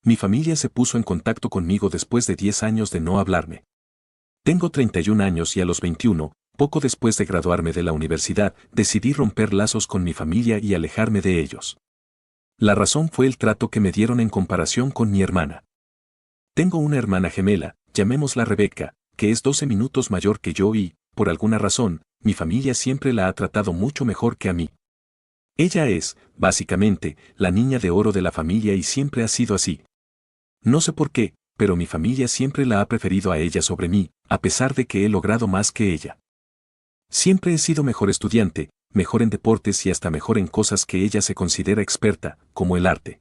mi familia se puso en contacto conmigo después de 10 años de no hablarme. Tengo 31 años y a los 21, poco después de graduarme de la universidad, decidí romper lazos con mi familia y alejarme de ellos. La razón fue el trato que me dieron en comparación con mi hermana. Tengo una hermana gemela, llamémosla Rebeca, que es 12 minutos mayor que yo y, por alguna razón, mi familia siempre la ha tratado mucho mejor que a mí. Ella es, básicamente, la niña de oro de la familia y siempre ha sido así. No sé por qué, pero mi familia siempre la ha preferido a ella sobre mí, a pesar de que he logrado más que ella. Siempre he sido mejor estudiante, mejor en deportes y hasta mejor en cosas que ella se considera experta, como el arte.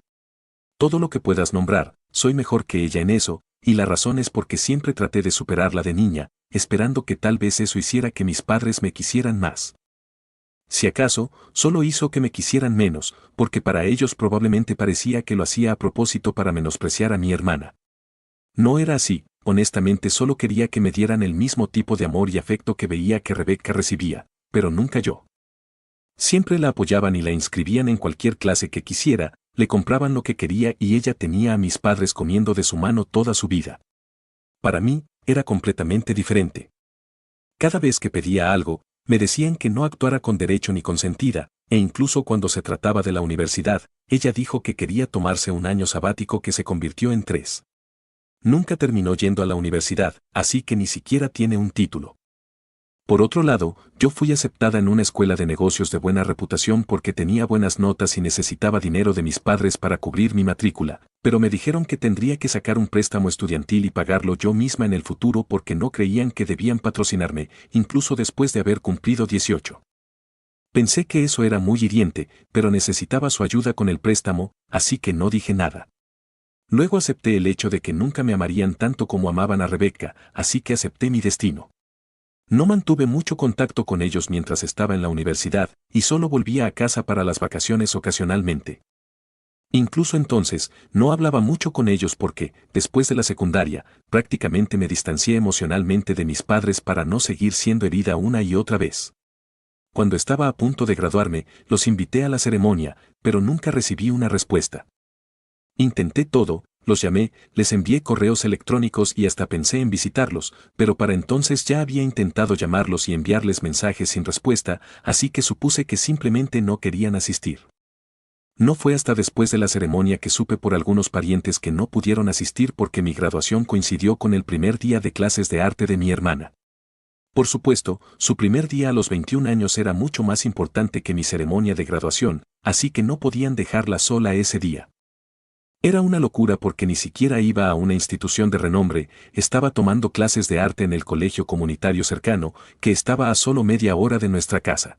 Todo lo que puedas nombrar, soy mejor que ella en eso, y la razón es porque siempre traté de superarla de niña, esperando que tal vez eso hiciera que mis padres me quisieran más. Si acaso, solo hizo que me quisieran menos, porque para ellos probablemente parecía que lo hacía a propósito para menospreciar a mi hermana. No era así, honestamente solo quería que me dieran el mismo tipo de amor y afecto que veía que Rebeca recibía, pero nunca yo. Siempre la apoyaban y la inscribían en cualquier clase que quisiera, le compraban lo que quería y ella tenía a mis padres comiendo de su mano toda su vida. Para mí, era completamente diferente. Cada vez que pedía algo, me decían que no actuara con derecho ni consentida, e incluso cuando se trataba de la universidad, ella dijo que quería tomarse un año sabático que se convirtió en 3. Nunca terminó yendo a la universidad, así que ni siquiera tiene un título. Por otro lado, yo fui aceptada en una escuela de negocios de buena reputación porque tenía buenas notas y necesitaba dinero de mis padres para cubrir mi matrícula, pero me dijeron que tendría que sacar un préstamo estudiantil y pagarlo yo misma en el futuro porque no creían que debían patrocinarme, incluso después de haber cumplido 18. Pensé que eso era muy hiriente, pero necesitaba su ayuda con el préstamo, así que no dije nada. Luego acepté el hecho de que nunca me amarían tanto como amaban a Rebeca, así que acepté mi destino. No mantuve mucho contacto con ellos mientras estaba en la universidad, y solo volvía a casa para las vacaciones ocasionalmente. Incluso entonces, no hablaba mucho con ellos porque, después de la secundaria, prácticamente me distancié emocionalmente de mis padres para no seguir siendo herida una y otra vez. Cuando estaba a punto de graduarme, los invité a la ceremonia, pero nunca recibí una respuesta. Intenté todo, los llamé, les envié correos electrónicos y hasta pensé en visitarlos, pero para entonces ya había intentado llamarlos y enviarles mensajes sin respuesta, así que supuse que simplemente no querían asistir. No fue hasta después de la ceremonia que supe por algunos parientes que no pudieron asistir porque mi graduación coincidió con el primer día de clases de arte de mi hermana. Por supuesto, su primer día a los 21 años era mucho más importante que mi ceremonia de graduación, así que no podían dejarla sola ese día. Era una locura porque ni siquiera iba a una institución de renombre, estaba tomando clases de arte en el colegio comunitario cercano, que estaba a solo media hora de nuestra casa.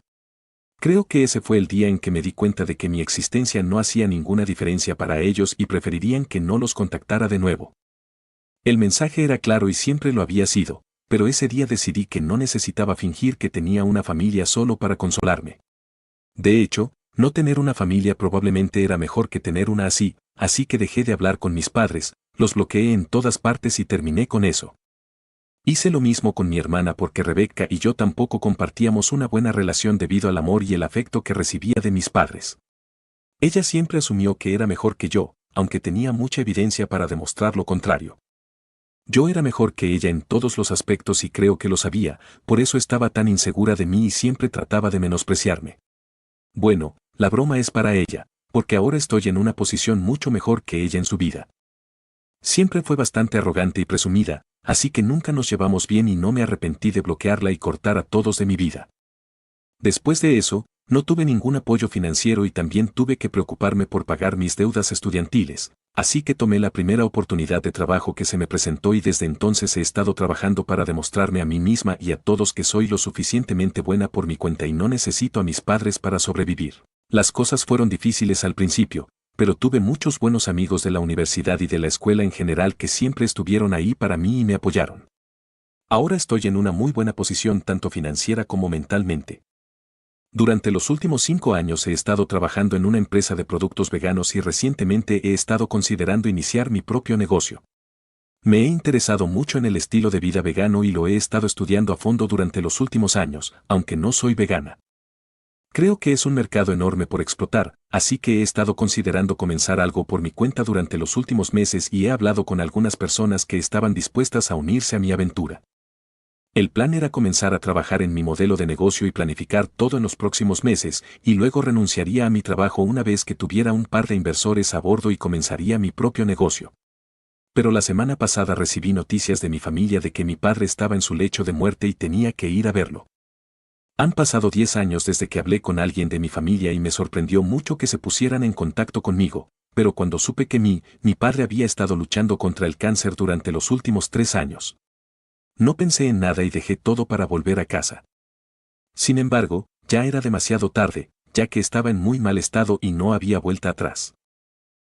Creo que ese fue el día en que me di cuenta de que mi existencia no hacía ninguna diferencia para ellos y preferirían que no los contactara de nuevo. El mensaje era claro y siempre lo había sido, pero ese día decidí que no necesitaba fingir que tenía una familia solo para consolarme. De hecho, no tener una familia probablemente era mejor que tener una así que dejé de hablar con mis padres, los bloqueé en todas partes y terminé con eso. Hice lo mismo con mi hermana porque Rebeca y yo tampoco compartíamos una buena relación debido al amor y el afecto que recibía de mis padres. Ella siempre asumió que era mejor que yo, aunque tenía mucha evidencia para demostrar lo contrario. Yo era mejor que ella en todos los aspectos y creo que lo sabía, por eso estaba tan insegura de mí y siempre trataba de menospreciarme. Bueno, la broma es para ella, porque ahora estoy en una posición mucho mejor que ella en su vida. Siempre fue bastante arrogante y presumida, así que nunca nos llevamos bien y no me arrepentí de bloquearla y cortar a todos de mi vida. Después de eso, no tuve ningún apoyo financiero y también tuve que preocuparme por pagar mis deudas estudiantiles, así que tomé la primera oportunidad de trabajo que se me presentó y desde entonces he estado trabajando para demostrarme a mí misma y a todos que soy lo suficientemente buena por mi cuenta y no necesito a mis padres para sobrevivir. Las cosas fueron difíciles al principio, pero tuve muchos buenos amigos de la universidad y de la escuela en general que siempre estuvieron ahí para mí y me apoyaron. Ahora estoy en una muy buena posición tanto financiera como mentalmente. Durante los últimos 5 años he estado trabajando en una empresa de productos veganos y recientemente he estado considerando iniciar mi propio negocio. Me he interesado mucho en el estilo de vida vegano y lo he estado estudiando a fondo durante los últimos años, aunque no soy vegana. Creo que es un mercado enorme por explotar, así que he estado considerando comenzar algo por mi cuenta durante los últimos meses y he hablado con algunas personas que estaban dispuestas a unirse a mi aventura. El plan era comenzar a trabajar en mi modelo de negocio y planificar todo en los próximos meses, y luego renunciaría a mi trabajo una vez que tuviera un par de inversores a bordo y comenzaría mi propio negocio. Pero la semana pasada recibí noticias de mi familia de que mi padre estaba en su lecho de muerte y tenía que ir a verlo. Han pasado 10 años desde que hablé con alguien de mi familia y me sorprendió mucho que se pusieran en contacto conmigo, pero cuando supe que mi padre había estado luchando contra el cáncer durante los últimos 3 años. No pensé en nada y dejé todo para volver a casa. Sin embargo, ya era demasiado tarde, ya que estaba en muy mal estado y no había vuelta atrás.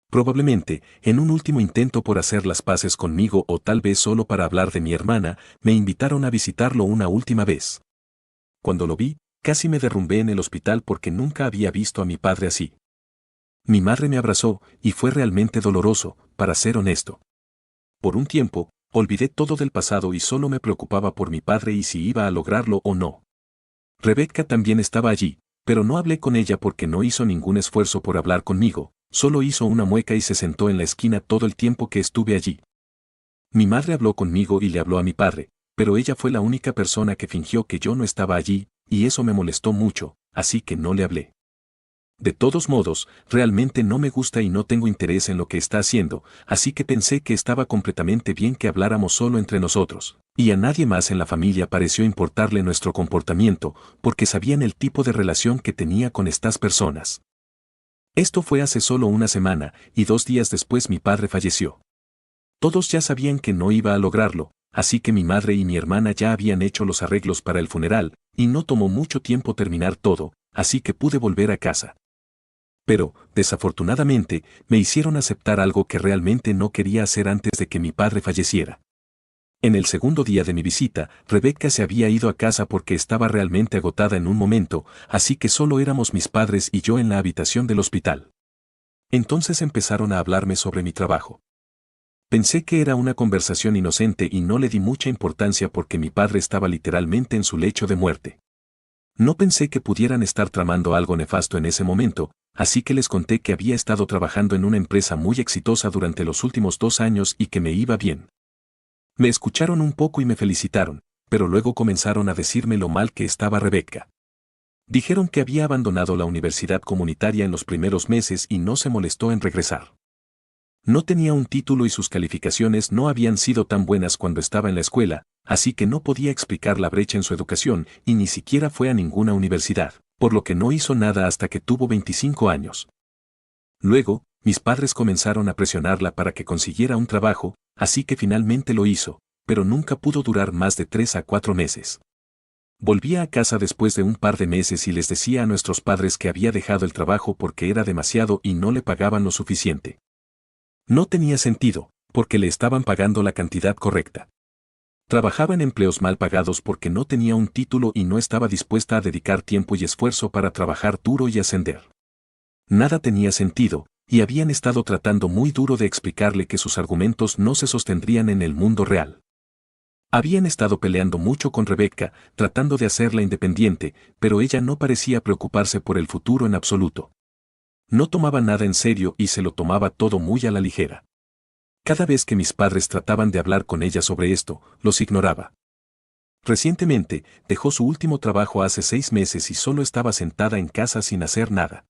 Probablemente, en un último intento por hacer las paces conmigo o tal vez solo para hablar de mi hermana, me invitaron a visitarlo una última vez. Cuando lo vi, casi me derrumbé en el hospital porque nunca había visto a mi padre así. Mi madre me abrazó y fue realmente doloroso, para ser honesto. Por un tiempo, olvidé todo del pasado y solo me preocupaba por mi padre y si iba a lograrlo o no. Rebecca también estaba allí, pero no hablé con ella porque no hizo ningún esfuerzo por hablar conmigo, solo hizo una mueca y se sentó en la esquina todo el tiempo que estuve allí. Mi madre habló conmigo y le habló a mi padre, pero ella fue la única persona que fingió que yo no estaba allí, y eso me molestó mucho, así que no le hablé. De todos modos, realmente no me gusta y no tengo interés en lo que está haciendo, así que pensé que estaba completamente bien que habláramos solo entre nosotros, y a nadie más en la familia pareció importarle nuestro comportamiento, porque sabían el tipo de relación que tenía con estas personas. Esto fue hace solo una semana, y 2 días después mi padre falleció. Todos ya sabían que no iba a lograrlo, así que mi madre y mi hermana ya habían hecho los arreglos para el funeral, y no tomó mucho tiempo terminar todo, así que pude volver a casa. Pero, desafortunadamente, me hicieron aceptar algo que realmente no quería hacer antes de que mi padre falleciera. En el segundo día de mi visita, Rebecca se había ido a casa porque estaba realmente agotada en un momento, así que solo éramos mis padres y yo en la habitación del hospital. Entonces empezaron a hablarme sobre mi trabajo. Pensé que era una conversación inocente y no le di mucha importancia porque mi padre estaba literalmente en su lecho de muerte. No pensé que pudieran estar tramando algo nefasto en ese momento, así que les conté que había estado trabajando en una empresa muy exitosa durante los últimos 2 años y que me iba bien. Me escucharon un poco y me felicitaron, pero luego comenzaron a decirme lo mal que estaba Rebecca. Dijeron que había abandonado la universidad comunitaria en los primeros meses y no se molestó en regresar. No tenía un título y sus calificaciones no habían sido tan buenas cuando estaba en la escuela, así que no podía explicar la brecha en su educación y ni siquiera fue a ninguna universidad, por lo que no hizo nada hasta que tuvo 25 años. Luego, mis padres comenzaron a presionarla para que consiguiera un trabajo, así que finalmente lo hizo, pero nunca pudo durar más de 3 a 4 meses. Volvía a casa después de un par de meses y les decía a nuestros padres que había dejado el trabajo porque era demasiado y no le pagaban lo suficiente. No tenía sentido, porque le estaban pagando la cantidad correcta. Trabajaba en empleos mal pagados porque no tenía un título y no estaba dispuesta a dedicar tiempo y esfuerzo para trabajar duro y ascender. Nada tenía sentido, y habían estado tratando muy duro de explicarle que sus argumentos no se sostendrían en el mundo real. Habían estado peleando mucho con Rebecca, tratando de hacerla independiente, pero ella no parecía preocuparse por el futuro en absoluto. No tomaba nada en serio y se lo tomaba todo muy a la ligera. Cada vez que mis padres trataban de hablar con ella sobre esto, los ignoraba. Recientemente, dejó su último trabajo hace 6 meses y solo estaba sentada en casa sin hacer nada.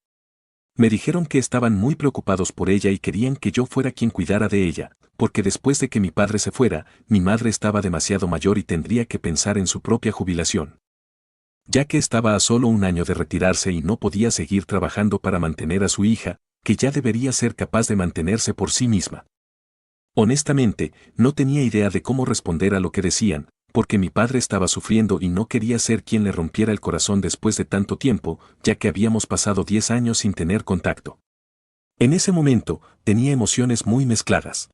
Me dijeron que estaban muy preocupados por ella y querían que yo fuera quien cuidara de ella, porque después de que mi padre se fuera, mi madre estaba demasiado mayor y tendría que pensar en su propia jubilación. Ya que estaba a solo 1 año de retirarse y no podía seguir trabajando para mantener a su hija, que ya debería ser capaz de mantenerse por sí misma. Honestamente, no tenía idea de cómo responder a lo que decían, porque mi padre estaba sufriendo y no quería ser quien le rompiera el corazón después de tanto tiempo, ya que habíamos pasado 10 años sin tener contacto. En ese momento, tenía emociones muy mezcladas.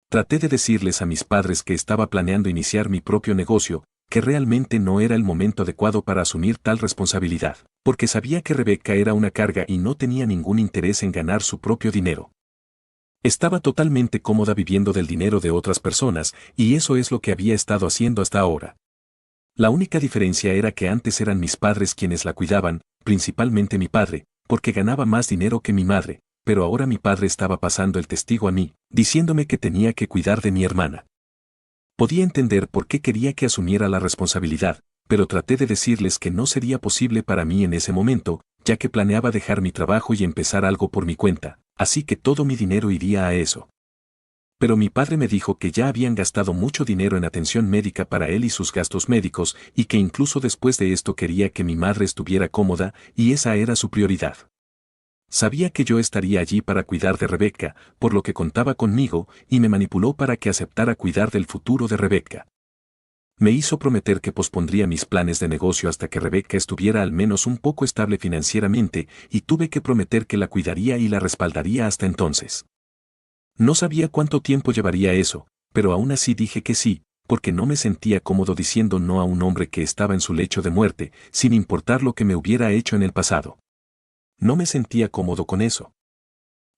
Traté de decirles a mis padres que estaba planeando iniciar mi propio negocio, que realmente no era el momento adecuado para asumir tal responsabilidad, porque sabía que Rebecca era una carga y no tenía ningún interés en ganar su propio dinero. Estaba totalmente cómoda viviendo del dinero de otras personas, y eso es lo que había estado haciendo hasta ahora. La única diferencia era que antes eran mis padres quienes la cuidaban, principalmente mi padre, porque ganaba más dinero que mi madre, pero ahora mi padre estaba pasando el testigo a mí, diciéndome que tenía que cuidar de mi hermana. Podía entender por qué quería que asumiera la responsabilidad, pero traté de decirles que no sería posible para mí en ese momento, ya que planeaba dejar mi trabajo y empezar algo por mi cuenta, así que todo mi dinero iría a eso. Pero mi padre me dijo que ya habían gastado mucho dinero en atención médica para él y sus gastos médicos, y que incluso después de esto quería que mi madre estuviera cómoda, y esa era su prioridad. Sabía que yo estaría allí para cuidar de Rebeca, por lo que contaba conmigo, y me manipuló para que aceptara cuidar del futuro de Rebeca. Me hizo prometer que pospondría mis planes de negocio hasta que Rebeca estuviera al menos un poco estable financieramente, y tuve que prometer que la cuidaría y la respaldaría hasta entonces. No sabía cuánto tiempo llevaría eso, pero aún así dije que sí, porque no me sentía cómodo diciendo no a un hombre que estaba en su lecho de muerte, sin importar lo que me hubiera hecho en el pasado. No me sentía cómodo con eso.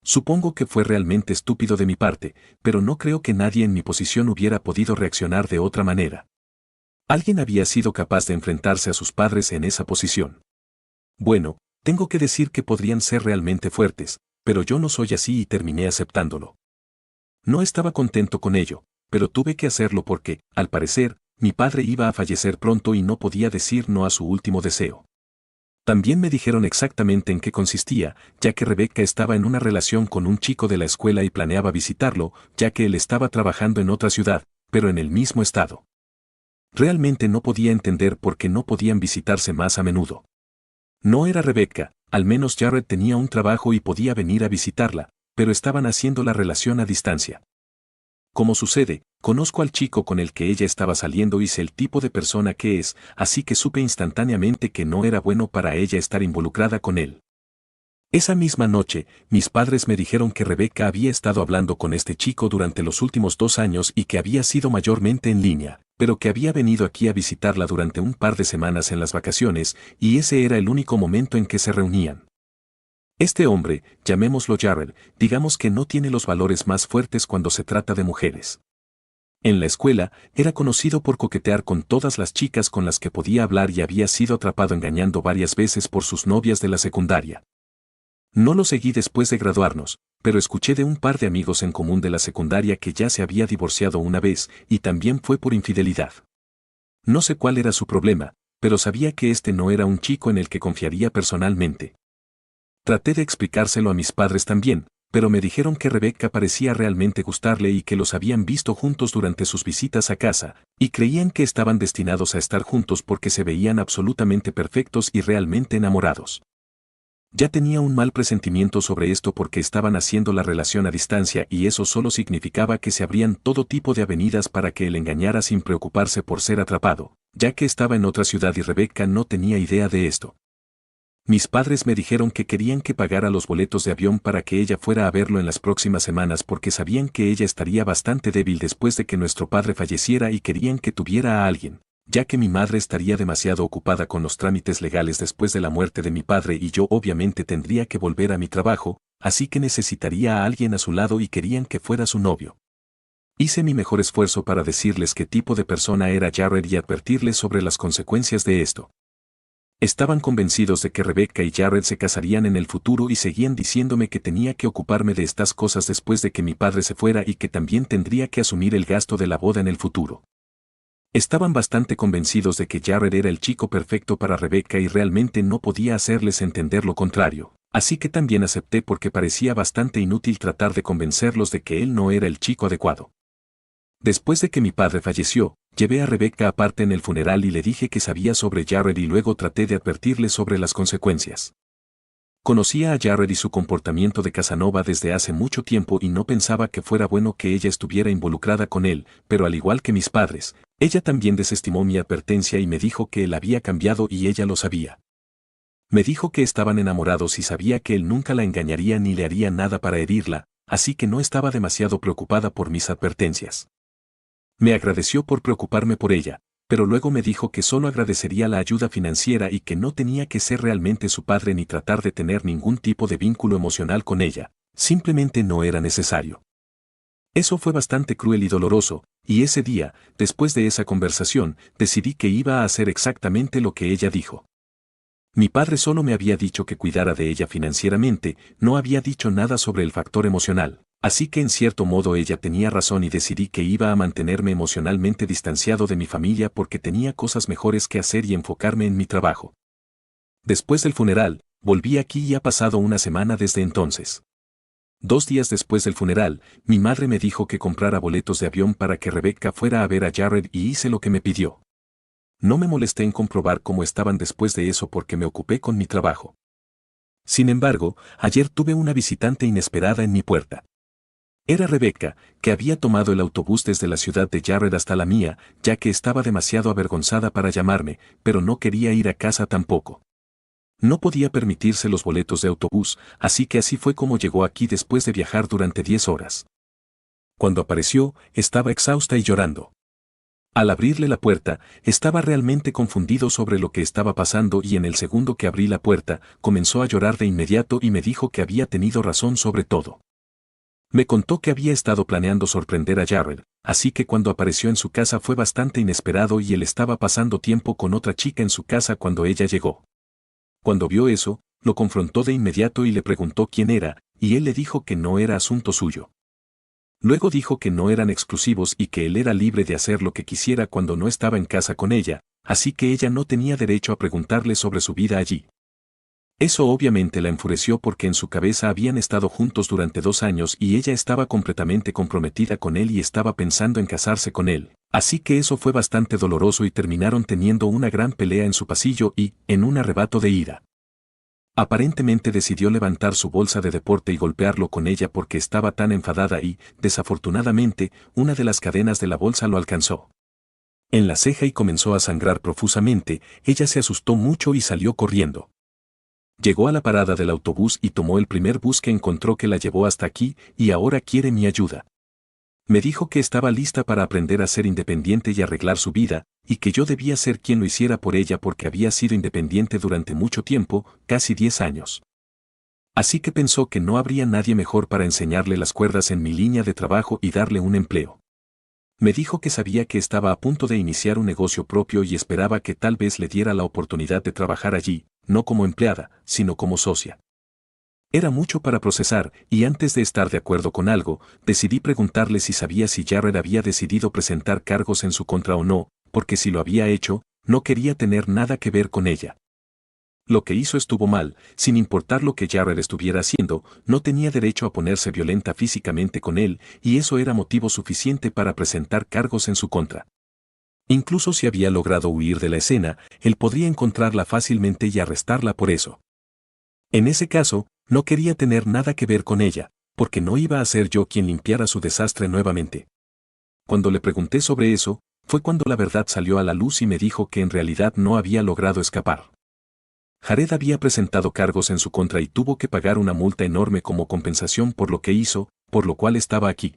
Supongo que fue realmente estúpido de mi parte, pero no creo que nadie en mi posición hubiera podido reaccionar de otra manera. Alguien había sido capaz de enfrentarse a sus padres en esa posición. Bueno, tengo que decir que podrían ser realmente fuertes, pero yo no soy así y terminé aceptándolo. No estaba contento con ello, pero tuve que hacerlo porque, al parecer, mi padre iba a fallecer pronto y no podía decir no a su último deseo. También me dijeron exactamente en qué consistía, ya que Rebeca estaba en una relación con un chico de la escuela y planeaba visitarlo, ya que él estaba trabajando en otra ciudad, pero en el mismo estado. Realmente no podía entender por qué no podían visitarse más a menudo. No era Rebeca, al menos Jared tenía un trabajo y podía venir a visitarla, pero estaban haciendo la relación a distancia. Como sucede, conozco al chico con el que ella estaba saliendo y sé el tipo de persona que es, así que supe instantáneamente que no era bueno para ella estar involucrada con él. Esa misma noche, mis padres me dijeron que Rebeca había estado hablando con este chico durante los últimos 2 años y que había sido mayormente en línea, pero que había venido aquí a visitarla durante un par de semanas en las vacaciones, y ese era el único momento en que se reunían. Este hombre, llamémoslo Jared, digamos que no tiene los valores más fuertes cuando se trata de mujeres. En la escuela, era conocido por coquetear con todas las chicas con las que podía hablar y había sido atrapado engañando varias veces por sus novias de la secundaria. No lo seguí después de graduarnos, pero escuché de un par de amigos en común de la secundaria que ya se había divorciado una vez y también fue por infidelidad. No sé cuál era su problema, pero sabía que este no era un chico en el que confiaría personalmente. Traté de explicárselo a mis padres también, pero me dijeron que Rebeca parecía realmente gustarle y que los habían visto juntos durante sus visitas a casa, y creían que estaban destinados a estar juntos porque se veían absolutamente perfectos y realmente enamorados. Ya tenía un mal presentimiento sobre esto porque estaban haciendo la relación a distancia y eso solo significaba que se abrían todo tipo de avenidas para que él engañara sin preocuparse por ser atrapado, ya que estaba en otra ciudad y Rebeca no tenía idea de esto. Mis padres me dijeron que querían que pagara los boletos de avión para que ella fuera a verlo en las próximas semanas porque sabían que ella estaría bastante débil después de que nuestro padre falleciera y querían que tuviera a alguien, ya que mi madre estaría demasiado ocupada con los trámites legales después de la muerte de mi padre y yo obviamente tendría que volver a mi trabajo, así que necesitaría a alguien a su lado y querían que fuera su novio. Hice mi mejor esfuerzo para decirles qué tipo de persona era Jared y advertirles sobre las consecuencias de esto. Estaban convencidos de que Rebeca y Jared se casarían en el futuro y seguían diciéndome que tenía que ocuparme de estas cosas después de que mi padre se fuera y que también tendría que asumir el gasto de la boda en el futuro. Estaban bastante convencidos de que Jared era el chico perfecto para Rebeca y realmente no podía hacerles entender lo contrario, así que también acepté porque parecía bastante inútil tratar de convencerlos de que él no era el chico adecuado. Después de que mi padre falleció, llevé a Rebeca aparte en el funeral y le dije que sabía sobre Jared y luego traté de advertirle sobre las consecuencias. Conocía a Jared y su comportamiento de Casanova desde hace mucho tiempo y no pensaba que fuera bueno que ella estuviera involucrada con él, pero al igual que mis padres, ella también desestimó mi advertencia y me dijo que él había cambiado y ella lo sabía. Me dijo que estaban enamorados y sabía que él nunca la engañaría ni le haría nada para herirla, así que no estaba demasiado preocupada por mis advertencias. Me agradeció por preocuparme por ella, pero luego me dijo que solo agradecería la ayuda financiera y que no tenía que ser realmente su padre ni tratar de tener ningún tipo de vínculo emocional con ella, simplemente no era necesario. Eso fue bastante cruel y doloroso, y ese día, después de esa conversación, decidí que iba a hacer exactamente lo que ella dijo. Mi padre solo me había dicho que cuidara de ella financieramente, no había dicho nada sobre el factor emocional, así que en cierto modo ella tenía razón y decidí que iba a mantenerme emocionalmente distanciado de mi familia porque tenía cosas mejores que hacer y enfocarme en mi trabajo. Después del funeral, volví aquí y ha pasado una semana desde entonces. 2 días después del funeral, mi madre me dijo que comprara boletos de avión para que Rebecca fuera a ver a Jared y hice lo que me pidió. No me molesté en comprobar cómo estaban después de eso porque me ocupé con mi trabajo. Sin embargo, ayer tuve una visitante inesperada en mi puerta. Era Rebecca, que había tomado el autobús desde la ciudad de Jared hasta la mía, ya que estaba demasiado avergonzada para llamarme, pero no quería ir a casa tampoco. No podía permitirse los boletos de autobús, así que así fue como llegó aquí después de viajar durante 10 horas. Cuando apareció, estaba exhausta y llorando. Al abrirle la puerta, estaba realmente confundido sobre lo que estaba pasando y en el segundo que abrí la puerta, comenzó a llorar de inmediato y me dijo que había tenido razón sobre todo. Me contó que había estado planeando sorprender a Jared, así que cuando apareció en su casa fue bastante inesperado y él estaba pasando tiempo con otra chica en su casa cuando ella llegó. Cuando vio eso, lo confrontó de inmediato y le preguntó quién era, y él le dijo que no era asunto suyo. Luego dijo que no eran exclusivos y que él era libre de hacer lo que quisiera cuando no estaba en casa con ella, así que ella no tenía derecho a preguntarle sobre su vida allí. Eso obviamente la enfureció porque en su cabeza habían estado juntos durante 2 años y ella estaba completamente comprometida con él y estaba pensando en casarse con él, así que eso fue bastante doloroso y terminaron teniendo una gran pelea en su pasillo y, en un arrebato de ira, aparentemente decidió levantar su bolsa de deporte y golpearlo con ella porque estaba tan enfadada y, desafortunadamente, una de las cadenas de la bolsa lo alcanzó en la ceja y comenzó a sangrar profusamente. Ella se asustó mucho y salió corriendo. Llegó a la parada del autobús y tomó el primer bus que encontró que la llevó hasta aquí y ahora quiere mi ayuda. Me dijo que estaba lista para aprender a ser independiente y arreglar su vida, y que yo debía ser quien lo hiciera por ella porque había sido independiente durante mucho tiempo, casi 10 años. Así que pensó que no habría nadie mejor para enseñarle las cuerdas en mi línea de trabajo y darle un empleo. Me dijo que sabía que estaba a punto de iniciar un negocio propio y esperaba que tal vez le diera la oportunidad de trabajar allí, no como empleada, sino como socia. Era mucho para procesar, y antes de estar de acuerdo con algo, decidí preguntarle si sabía si Jared había decidido presentar cargos en su contra o no, porque si lo había hecho, no quería tener nada que ver con ella. Lo que hizo estuvo mal, sin importar lo que Jared estuviera haciendo, no tenía derecho a ponerse violenta físicamente con él, y eso era motivo suficiente para presentar cargos en su contra. Incluso si había logrado huir de la escena, él podría encontrarla fácilmente y arrestarla por eso. En ese caso, no quería tener nada que ver con ella, porque no iba a ser yo quien limpiara su desastre nuevamente. Cuando le pregunté sobre eso, fue cuando la verdad salió a la luz y me dijo que en realidad no había logrado escapar. Jared había presentado cargos en su contra y tuvo que pagar una multa enorme como compensación por lo que hizo, por lo cual estaba aquí.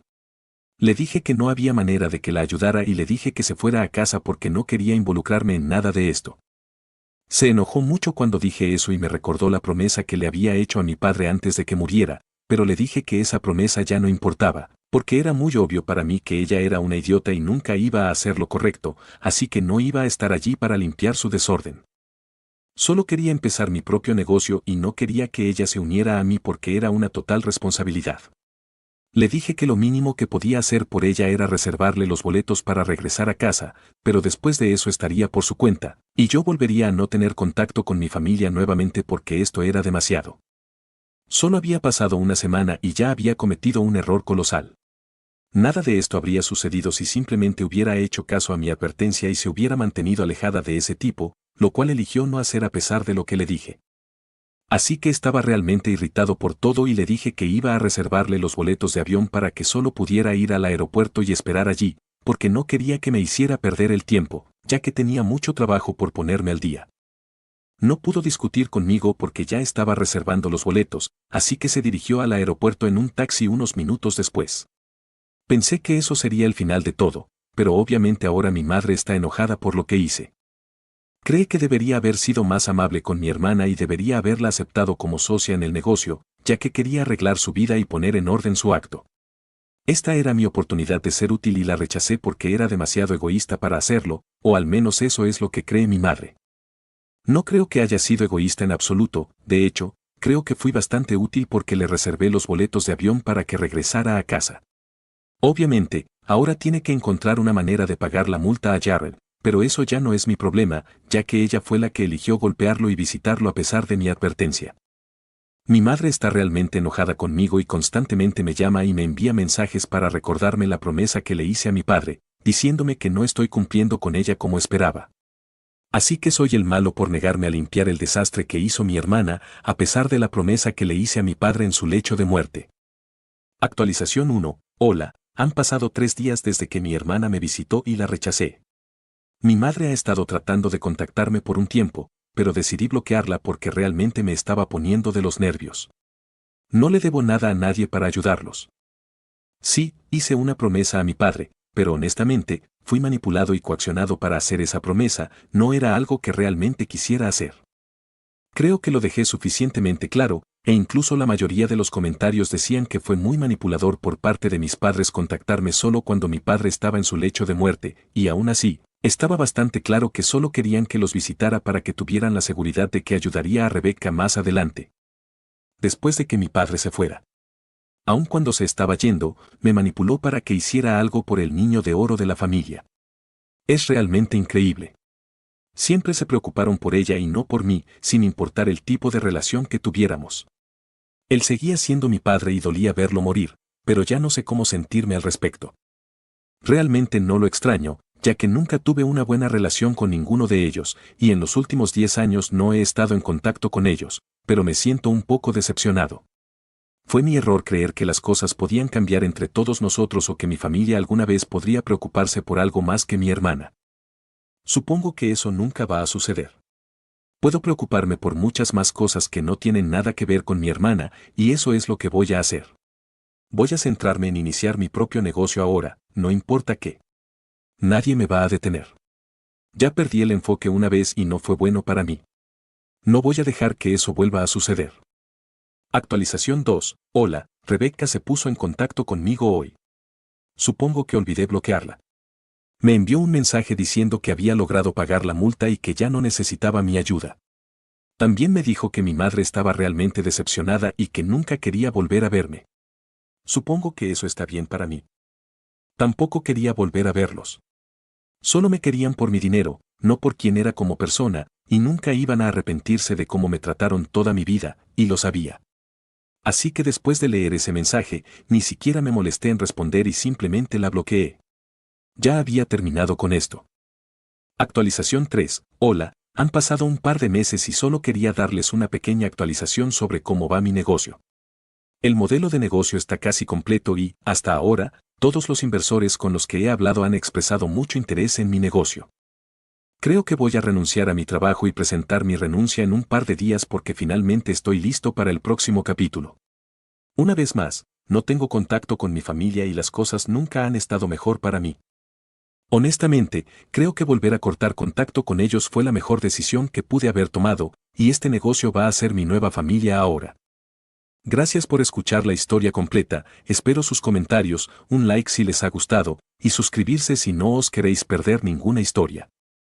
Le dije que no había manera de que la ayudara y le dije que se fuera a casa porque no quería involucrarme en nada de esto. Se enojó mucho cuando dije eso y me recordó la promesa que le había hecho a mi padre antes de que muriera, pero le dije que esa promesa ya no importaba, porque era muy obvio para mí que ella era una idiota y nunca iba a hacer lo correcto, así que no iba a estar allí para limpiar su desorden. Solo quería empezar mi propio negocio y no quería que ella se uniera a mí porque era una total responsabilidad. Le dije que lo mínimo que podía hacer por ella era reservarle los boletos para regresar a casa, pero después de eso estaría por su cuenta, y yo volvería a no tener contacto con mi familia nuevamente porque esto era demasiado. Solo había pasado una semana y ya había cometido un error colosal. Nada de esto habría sucedido si simplemente hubiera hecho caso a mi advertencia y se hubiera mantenido alejada de ese tipo, lo cual eligió no hacer a pesar de lo que le dije. Así que estaba realmente irritado por todo y le dije que iba a reservarle los boletos de avión para que solo pudiera ir al aeropuerto y esperar allí, porque no quería que me hiciera perder el tiempo, ya que tenía mucho trabajo por ponerme al día. No pudo discutir conmigo porque ya estaba reservando los boletos, así que se dirigió al aeropuerto en un taxi unos minutos después. Pensé que eso sería el final de todo, pero obviamente ahora mi madre está enojada por lo que hice. Cree que debería haber sido más amable con mi hermana y debería haberla aceptado como socia en el negocio, ya que quería arreglar su vida y poner en orden su acto. Esta era mi oportunidad de ser útil y la rechacé porque era demasiado egoísta para hacerlo, o al menos eso es lo que cree mi madre. No creo que haya sido egoísta en absoluto, de hecho, creo que fui bastante útil porque le reservé los boletos de avión para que regresara a casa. Obviamente, ahora tiene que encontrar una manera de pagar la multa a Jared, pero eso ya no es mi problema, ya que ella fue la que eligió golpearlo y visitarlo a pesar de mi advertencia. Mi madre está realmente enojada conmigo y constantemente me llama y me envía mensajes para recordarme la promesa que le hice a mi padre, diciéndome que no estoy cumpliendo con ella como esperaba. Así que soy el malo por negarme a limpiar el desastre que hizo mi hermana, a pesar de la promesa que le hice a mi padre en su lecho de muerte. Actualización 1. Hola, han pasado 3 días desde que mi hermana me visitó y la rechacé. Mi madre ha estado tratando de contactarme por un tiempo, pero decidí bloquearla porque realmente me estaba poniendo de los nervios. No le debo nada a nadie para ayudarlos. Sí, hice una promesa a mi padre, pero honestamente, fui manipulado y coaccionado para hacer esa promesa, no era algo que realmente quisiera hacer. Creo que lo dejé suficientemente claro, e incluso la mayoría de los comentarios decían que fue muy manipulador por parte de mis padres contactarme solo cuando mi padre estaba en su lecho de muerte, y aún así, estaba bastante claro que solo querían que los visitara para que tuvieran la seguridad de que ayudaría a Rebecca más adelante. Después de que mi padre se fuera. Aun cuando se estaba yendo, me manipuló para que hiciera algo por el niño de oro de la familia. Es realmente increíble. Siempre se preocuparon por ella y no por mí, sin importar el tipo de relación que tuviéramos. Él seguía siendo mi padre y dolía verlo morir, pero ya no sé cómo sentirme al respecto. Realmente no lo extraño, ya que nunca tuve una buena relación con ninguno de ellos, y en los últimos 10 años no he estado en contacto con ellos, pero me siento un poco decepcionado. Fue mi error creer que las cosas podían cambiar entre todos nosotros o que mi familia alguna vez podría preocuparse por algo más que mi hermana. Supongo que eso nunca va a suceder. Puedo preocuparme por muchas más cosas que no tienen nada que ver con mi hermana, y eso es lo que voy a hacer. Voy a centrarme en iniciar mi propio negocio ahora, no importa qué. Nadie me va a detener. Ya perdí el enfoque una vez y no fue bueno para mí. No voy a dejar que eso vuelva a suceder. Actualización 2. Hola, Rebecca se puso en contacto conmigo hoy. Supongo que olvidé bloquearla. Me envió un mensaje diciendo que había logrado pagar la multa y que ya no necesitaba mi ayuda. También me dijo que mi madre estaba realmente decepcionada y que nunca quería volver a verme. Supongo que eso está bien para mí. Tampoco quería volver a verlos. Solo me querían por mi dinero, no por quién era como persona, y nunca iban a arrepentirse de cómo me trataron toda mi vida, y lo sabía. Así que después de leer ese mensaje, ni siquiera me molesté en responder y simplemente la bloqueé. Ya había terminado con esto. Actualización 3. Hola, han pasado un par de meses y solo quería darles una pequeña actualización sobre cómo va mi negocio. El modelo de negocio está casi completo y, hasta ahora, todos los inversores con los que he hablado han expresado mucho interés en mi negocio. Creo que voy a renunciar a mi trabajo y presentar mi renuncia en un par de días porque finalmente estoy listo para el próximo capítulo. Una vez más, no tengo contacto con mi familia y las cosas nunca han estado mejor para mí. Honestamente, creo que volver a cortar contacto con ellos fue la mejor decisión que pude haber tomado, y este negocio va a ser mi nueva familia ahora. Gracias por escuchar la historia completa, espero sus comentarios, un like si les ha gustado, y suscribirse si no os queréis perder ninguna historia.